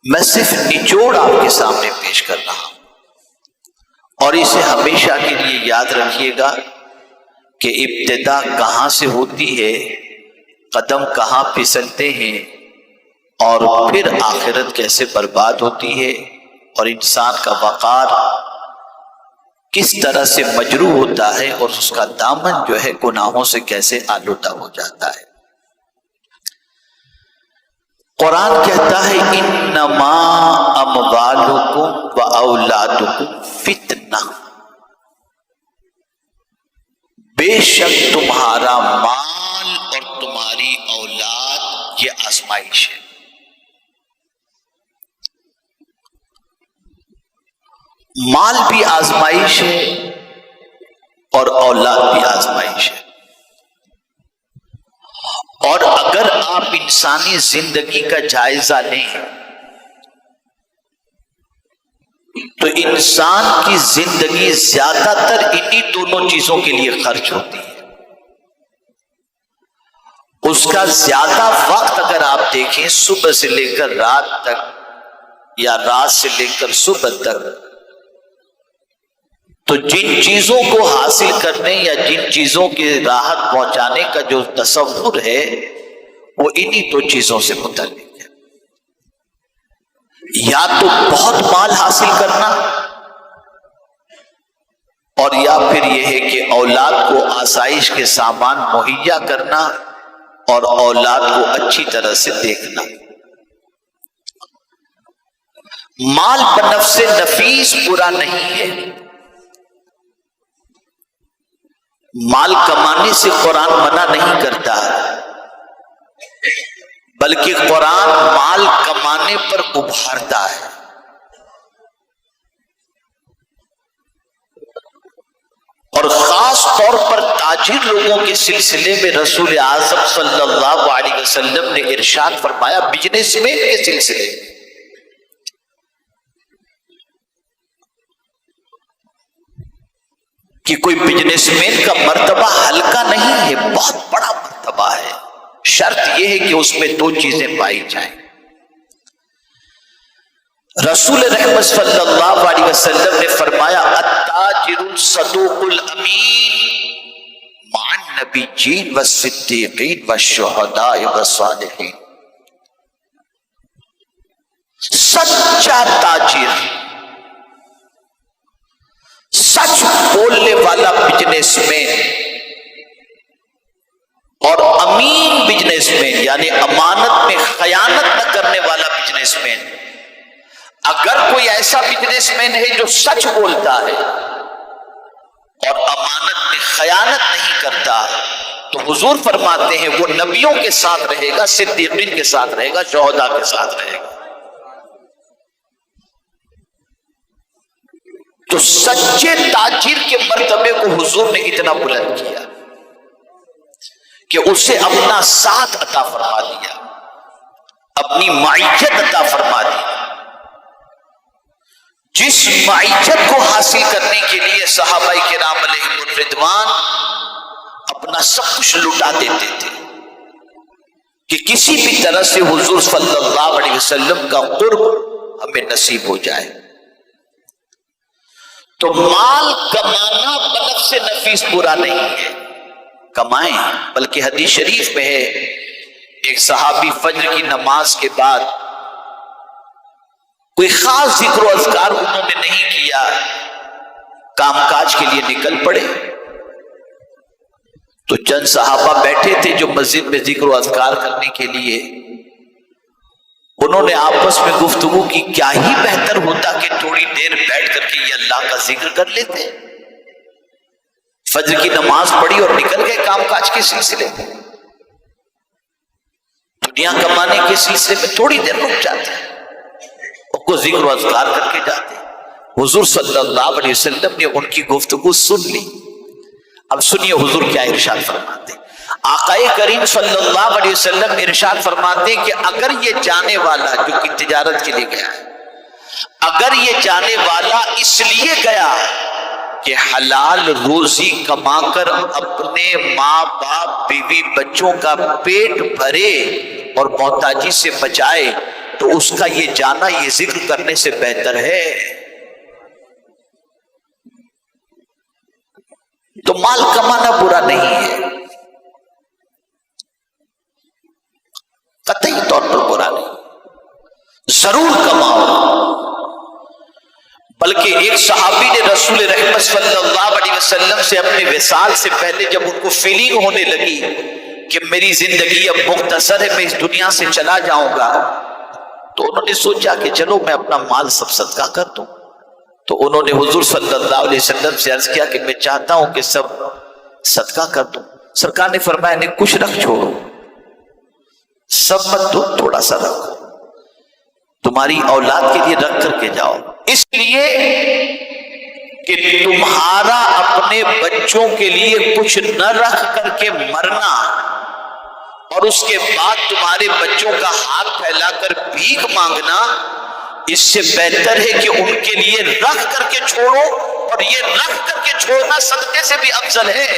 میں صرف نچوڑ آپ کے سامنے پیش کر رہا ہوں، اور اسے ہمیشہ کے لیے یاد رکھیے گا کہ ابتدا کہاں سے ہوتی ہے، قدم کہاں پھسلتے ہیں، اور پھر آخرت کیسے برباد ہوتی ہے، اور انسان کا وقار کس طرح سے مجروح ہوتا ہے، اور اس کا دامن جو ہے گناہوں سے کیسے آلودہ ہو جاتا ہے۔ قرآن کہتا ہے انما اموالکم و اولادکم فتنہ، بے شک تمہارا مال اور تمہاری اولاد یہ آزمائش ہے۔ مال بھی آزمائش ہے اور اولاد بھی آزمائش ہے، اور اگر آپ انسانی زندگی کا جائزہ لیں تو انسان کی زندگی زیادہ تر انہی دونوں چیزوں کے لیے خرچ ہوتی ہے۔ اس کا زیادہ وقت اگر آپ دیکھیں صبح سے لے کر رات تک یا رات سے لے کر صبح تک، تو جن چیزوں کو حاصل کرنے یا جن چیزوں کی راحت پہنچانے کا جو تصور ہے وہ انہی دو چیزوں سے متعلق ہے، یا تو بہت مال حاصل کرنا، اور یا پھر یہ ہے کہ اولاد کو آسائش کے سامان مہیا کرنا اور اولاد کو اچھی طرح سے دیکھنا۔ مال بنفس نفیس برا نہیں ہے، مال کمانے سے قرآن منع نہیں کرتا، بلکہ قرآن مال کمانے پر ابھارتا ہے۔ اور خاص طور پر تاجر لوگوں کے سلسلے میں رسول اعظم صلی اللہ علیہ وسلم نے ارشاد فرمایا، بزنس مین کے سلسلے میں کہ کوئی بزنس مین کا مرتبہ ہلکا نہیں ہے، بہت بڑا مرتبہ ہے، شرط یہ ہے کہ اس میں دو چیزیں پائی جائیں۔ رسول رحمت صلی اللہ علیہ وسلم نے فرمایا، التاجر الصدوق الامین مع النبیین والصدیقین والشہداء والصالحین۔ سچا تاجر، سچ بولنے والا بزنس مین اور امین بزنس مین، یعنی امانت میں خیانت نہ کرنے والا بزنس مین، اگر کوئی ایسا بزنس مین ہے جو سچ بولتا ہے اور امانت میں خیانت نہیں کرتا، تو حضور فرماتے ہیں وہ نبیوں کے ساتھ رہے گا، صدیقین کے ساتھ رہے گا، شہداء کے ساتھ رہے گا۔ تو سچے تاجر کے مرتبے کو حضور نے اتنا بلند کیا کہ اسے اپنا ساتھ عطا فرما دیا، اپنی معیشت عطا فرما دی، جس معیشت کو حاصل کرنے کے لیے صحابہ کرام علیہم الرضوان اپنا سب کچھ لٹا دیتے تھے کہ کسی بھی طرح سے حضور صلی اللہ علیہ وسلم کا قرب ہمیں نصیب ہو جائے۔ تو مال کمانا بنفس نفیس برا نہیں ہے، کمائیں، بلکہ حدیث شریف میں ہے ایک صحابی فجر کی نماز کے بعد کوئی خاص ذکر و اذکار انہوں نے نہیں کیا، کام کاج کے لیے نکل پڑے، تو چند صحابہ بیٹھے تھے جو مسجد میں ذکر و اذکار کرنے کے لیے، انہوں نے آپس میں گفتگو کی، کیا ہی بہتر ہوتا کہ تھوڑی دیر بیٹھ کر کے یہ اللہ کا ذکر کر لیتے۔ فجر کی نماز پڑھی اور نکل گئے کام کاج کے سلسلے میں، دنیا کمانے کے سلسلے میں تھوڑی دیر رک جاتے ہیں، ان کو ذکر و اذکار کر کے جاتے۔ حضور صلی اللہ علیہ وسلم نے ان کی گفتگو سن لی۔ اب سنیے حضور کیا ارشاد فرماتے ہیں۔ آقا کریم صلی اللہ علیہ وسلم ارشاد فرماتے ہیں کہ اگر یہ جانے والا جو کہ تجارت کے لیے گیا ہے، اگر یہ جانے والا اس لیے گیا کہ حلال روزی کما کر اپنے ماں باپ بیوی بچوں کا پیٹ بھرے اور محتاجی سے بچائے، تو اس کا یہ جانا یہ ذکر کرنے سے بہتر ہے۔ تو مال کمانا برا نہیں ہے، قطعی طور پر برا نہیں، ضرور کماؤ۔ بلکہ ایک صحابی نے رسول رحمت صلی اللہ علیہ وسلم سے اپنے وصال سے پہلے جب ان کو فیلنگ ہونے لگی کہ میری زندگی اب مختصر ہے، میں اس دنیا سے چلا جاؤں گا، تو انہوں نے سوچا کہ چلو میں اپنا مال سب صدقہ کر دوں۔ تو انہوں نے حضور صلی اللہ علیہ وسلم سے عرض کیا کہ میں چاہتا ہوں کہ سب صدقہ کر دوں۔ سرکار نے فرمایا نہیں، کچھ رکھ چھوڑو، سب مت دو، تھوڑا سا رکھو، تمہاری اولاد کے لیے رکھ کر کے جاؤ، اس لیے کہ تمہارا اپنے بچوں کے لیے کچھ نہ رکھ کر کے مرنا اور اس کے بعد تمہارے بچوں کا ہاتھ پھیلا کر بھیک مانگنا، اس سے بہتر ہے کہ ان کے لیے رکھ کر کے چھوڑو، اور یہ رکھ کر کے چھوڑنا صدقے سے بھی افضل ہے۔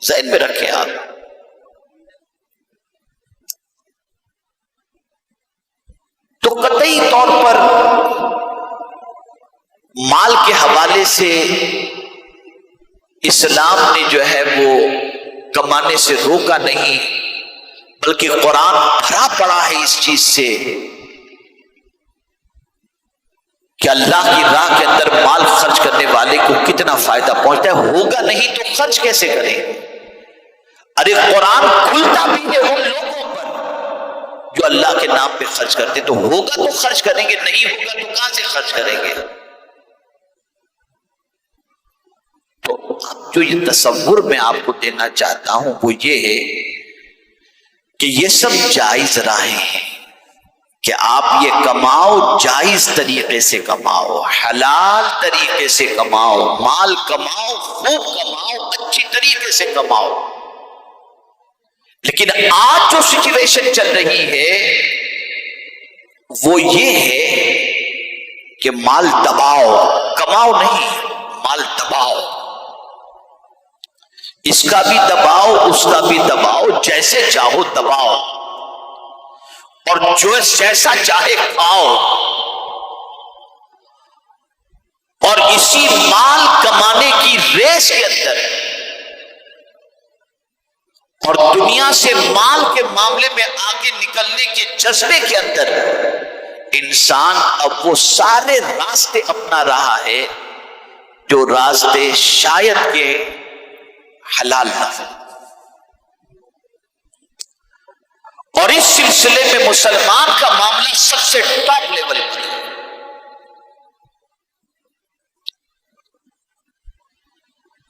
ذہن میں رکھیں آپ۔ تو قطعی طور پر مال کے حوالے سے اسلام نے جو ہے وہ کمانے سے روکا نہیں، بلکہ قرآن بھرا پڑا ہے اس چیز سے کہ اللہ کی راہ کے اندر مال خرچ کرنے والے کو کتنا فائدہ پہنچتا ہے۔ ہوگا نہیں تو خرچ کیسے کریں؟ ارے قرآن کھلتا بھی ہے ان لوگوں پر جو اللہ کے نام پہ خرچ کرتے، تو ہوگا تو خرچ کریں گے، نہیں ہوگا تو کہاں سے خرچ کریں گے؟ تو جو یہ تصور میں آپ کو دینا چاہتا ہوں وہ یہ ہے کہ یہ سب جائز راہیں ہیں کہ آپ یہ کماؤ، جائز طریقے سے کماؤ، حلال طریقے سے کماؤ، مال کماؤ، خوب کماؤ، اچھی طریقے سے کماؤ۔ لیکن آج جو سچویشن چل رہی ہے وہ یہ ہے کہ مال دباؤ، کماؤ نہیں، مال دباؤ، اس کا بھی دباؤ، اس کا بھی دباؤ، جیسے چاہو دباؤ، اور جو جیسا چاہے کھاؤ، اور اسی مال کمانے کی ریس کے اندر اور دنیا سے مال کے معاملے میں آگے نکلنے کے جذبے کے اندر انسان اب وہ سارے راستے اپنا رہا ہے جو راستے شاید کے حلال نہ ہو۔ اور اس سلسلے میں مسلمان کا معاملہ سب سے ٹاپ لیول پر ہے۔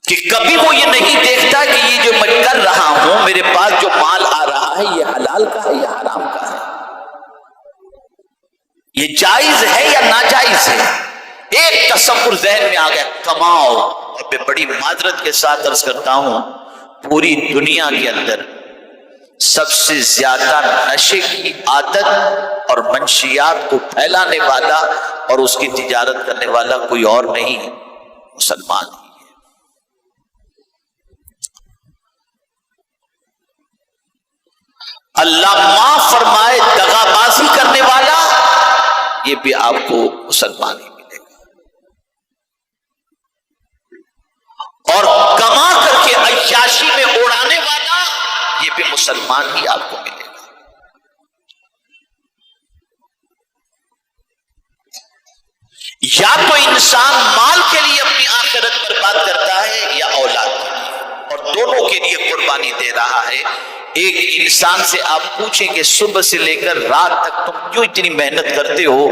کہ کبھی وہ یہ نہیں دیکھتا کہ یہ جو میں کر رہا ہوں، میرے پاس جو مال آ رہا ہے یہ حلال کا ہے یا حرام کا ہے، یہ جائز ہے یا ناجائز ہے۔ ایک تصور ذہن میں آ گیا، کماؤ۔ اور میں بڑی معذرت کے ساتھ عرض کرتا ہوں، پوری دنیا کے اندر سب سے زیادہ نشے کی عادت اور منشیات کو پھیلانے والا اور اس کی تجارت کرنے والا کوئی اور نہیں، مسلمان ہی ہے۔ اللہ معاف فرمائے، دغا بازی کرنے والا یہ بھی آپ کو مسلمان ہی ملے گا، اور کما کر کے عیاشی میں اڑانے والا یہ بھی مسلمان ہی آپ کو ملے گا۔ یا تو انسان مال کے لیے اپنی آخرت برباد کرتا ہے یا اولاد کے لیے، اور دونوں کے لیے قربانی دے رہا ہے۔ ایک انسان سے آپ پوچھیں کہ صبح سے لے کر رات تک تم کیوں اتنی محنت کرتے ہو،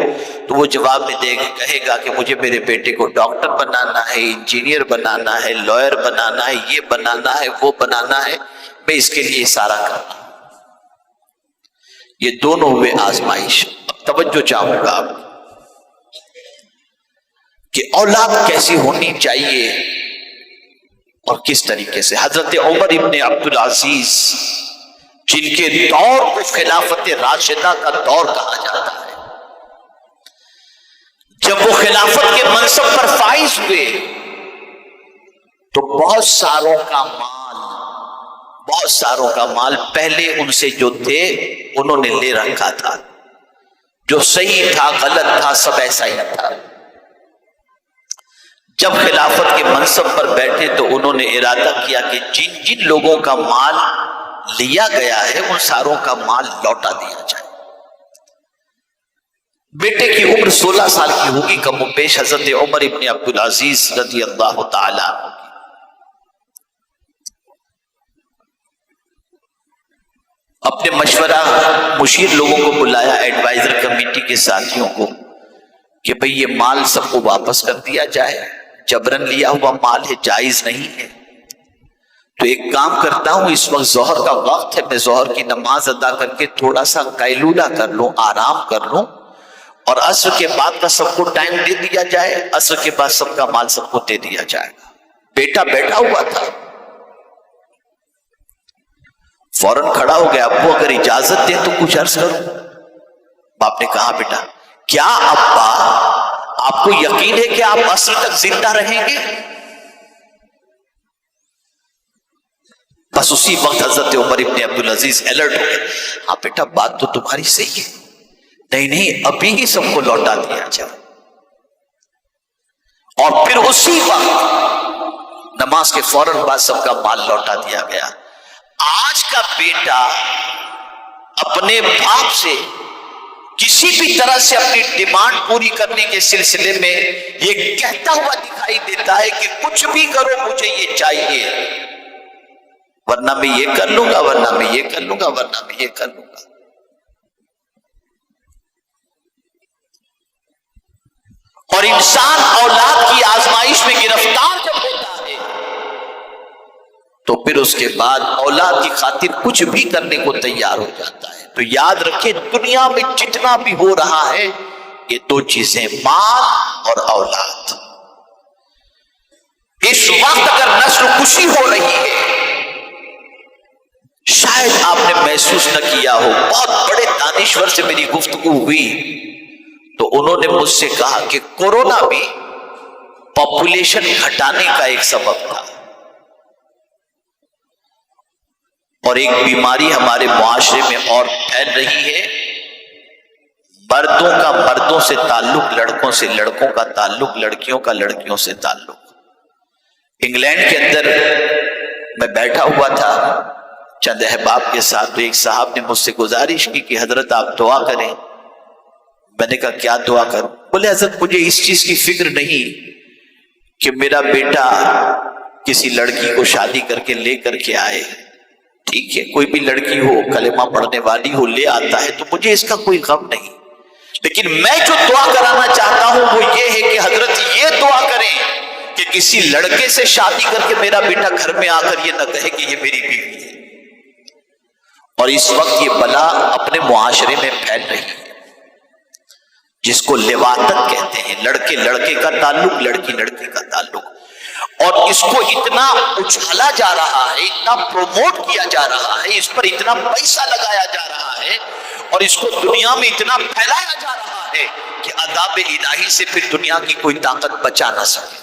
تو وہ جواب میں دے گا، کہے گا کہ مجھے میرے بیٹے کو ڈاکٹر بنانا ہے، انجینئر بنانا ہے، لائر بنانا ہے، یہ بنانا ہے، وہ بنانا ہے، میں اس کے لیے اشارہ کرنا ہوں۔ یہ دونوں ہوئے آزمائش۔ اب توجہ چاہوں گا آپ کہ اولاد کیسی ہونی چاہیے اور کس طریقے سے۔ حضرت عمر ابن عبدالعزیز، جن کے دور کو خلافت راشدہ کا دور کہا جاتا ہے، جب وہ خلافت کے منصب پر فائز ہوئے تو بہت ساروں کا مال پہلے ان سے جو تھے انہوں نے لے رکھا تھا۔ جو صحیح تھا غلط تھا سب ایسا ہی تھا۔ جب خلافت کے منصب پر بیٹھے تو انہوں نے ارادہ کیا کہ جن جن لوگوں کا مال لیا گیا ہے ان ساروں کا مال لوٹا دیا جائے۔ بیٹے کی عمر 16 سال کی ہوگی کم و بیش حضرت عمر ابن عبدالعزیز رضی اللہ تعالی عنہ کی۔ اپنے مشورہ مشیر لوگوں کو بلایا، ایڈوائزر کمیٹی کے ساتھیوں کو، کہ بھئی یہ مال سب کو واپس کر دیا جائے، جبرن لیا ہوا مال ہے، جائز نہیں ہے۔ تو ایک کام کرتا ہوں، اس وقت ظہر کا وقت ہے، میں ظہر کی نماز ادا کر کے تھوڑا سا قیلولہ کر لوں، آرام کر لوں، اور عصر کے بعد کا سب کو ٹائم دے دیا جائے، عصر کے بعد سب کا مال سب کو دے دیا جائے گا۔ بیٹا بیٹھا ہوا تھا، فوراً کھڑا ہو گیا، ابو اگر اجازت دیں تو کچھ عرض کروں۔ باپ نے کہا بیٹا کیا ابا آپ کو یقین ہے کہ آپ عصر تک زندہ رہیں گے؟ بس اسی وقت حضرت عمر ابن عبدالعزیز الرٹ ہو گئے، ہاں بیٹا بات تو تمہاری صحیح ہے، نہیں ابھی ہی سب کو لوٹا دیا جائے۔ اور پھر اسی وقت نماز کے فوراً بعد سب کا مال لوٹا دیا گیا۔ آج کا بیٹا اپنے باپ سے کسی بھی طرح سے اپنی ڈیمانڈ پوری کرنے کے سلسلے میں یہ کہتا ہوا دکھائی دیتا ہے کہ کچھ بھی کرو مجھے یہ چاہیے، ورنہ میں یہ کر لوں گا، ورنہ میں یہ کر لوں گا، ورنہ میں یہ کر لوں گا۔ اور انسان اولاد کی آزمائش میں گرفتار جب ہوتا ہے تو پھر اس کے بعد اولاد کی خاطر کچھ بھی کرنے کو تیار ہو جاتا ہے۔ تو یاد رکھیں دنیا میں جتنا بھی ہو رہا ہے یہ دو چیزیں، مال اور اولاد۔ اس وقت اگر نسل کشی ہو رہی ہے، شاید آپ نے محسوس نہ کیا ہو، بہت بڑے دانشور سے میری گفتگو ہوئی تو انہوں نے مجھ سے کہا کہ کورونا بھی پاپولیشن گھٹانے کا ایک سبب تھا، اور ایک بیماری ہمارے معاشرے میں اور پھیل رہی ہے، مردوں کا مردوں سے تعلق، لڑکوں سے، لڑکوں کا تعلق، لڑکیوں کا لڑکیوں سے تعلق۔ انگلینڈ کے اندر میں بیٹھا ہوا تھا چند احباب کے ساتھ، تو ایک صاحب نے مجھ سے گزارش کی کہ حضرت آپ دعا کریں۔ میں نے کہا کیا دعا کروں؟ بولے حضرت مجھے اس چیز کی فکر نہیں کہ میرا بیٹا کسی لڑکی کو شادی کر کے لے کر کے آئے، ٹھیک ہے کوئی بھی لڑکی ہو کلمہ پڑھنے والی ہو لے آتا ہے تو مجھے اس کا کوئی غم نہیں، لیکن میں جو دعا کرانا چاہتا ہوں وہ یہ ہے کہ حضرت یہ دعا کریں کہ کسی لڑکے سے شادی کر کے میرا بیٹا گھر میں آ کر یہ نہ کہے کہ یہ میری بیوی ہے۔ اور اس وقت یہ بلا اپنے معاشرے میں پھیل رہی ہے جس کو لواطت کہتے ہیں، لڑکے لڑکے کا تعلق، لڑکی لڑکی کا تعلق، اور اس کو اتنا اچھالا جا رہا ہے، اتنا پروموٹ کیا جا رہا ہے، اس پر اتنا پیسہ لگایا جا رہا ہے، اور اس کو دنیا میں اتنا پھیلایا جا رہا ہے کہ عذاب الہی سے پھر دنیا کی کوئی طاقت بچا نہ سکے۔